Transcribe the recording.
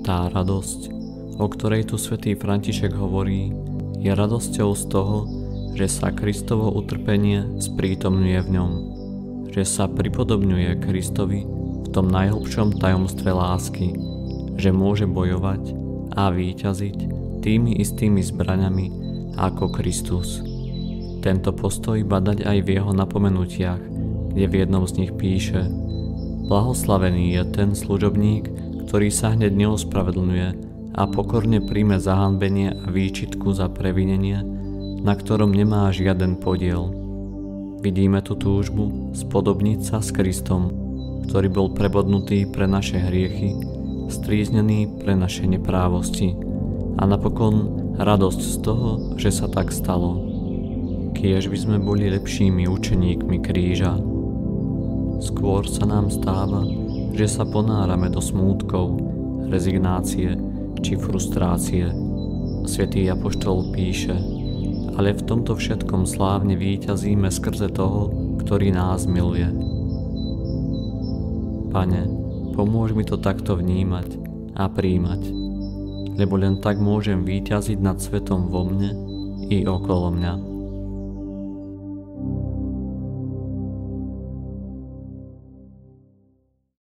Tá radosť, o ktorej tu svätý František hovorí, je radosťou z toho, že sa Kristovo utrpenie sprítomňuje v ňom, že sa pripodobňuje Kristovi v tom najhlbšom tajomstve lásky, že môže bojovať a víťaziť tými istými zbraňami ako Kristus. Tento postoj badať aj v jeho napomenutiach, kde v jednom z nich píše: Blahoslavený je ten služobník, ktorý sa hneď neospravedlňuje a pokorne príjme zahanbenie a výčitku za previnenie, na ktorom nemá žiaden podiel. Vidíme tu túžbu spodobniť sa s Kristom, ktorý bol prebodnutý pre naše hriechy, stríznený pre naše neprávosti a napokon radosť z toho, že sa tak stalo. Kiež by sme boli lepšími učeníkmi kríža. Skôr sa nám stáva, že sa ponárame do smútkov, rezignácie či frustrácie. Svätý apoštol píše: ale v tomto všetkom slávne víťazíme skrze toho, ktorý nás miluje. Pane, pomôž mi to takto vnímať a prijímať, lebo len tak môžem víťaziť nad svetom vo mne i okolo mňa.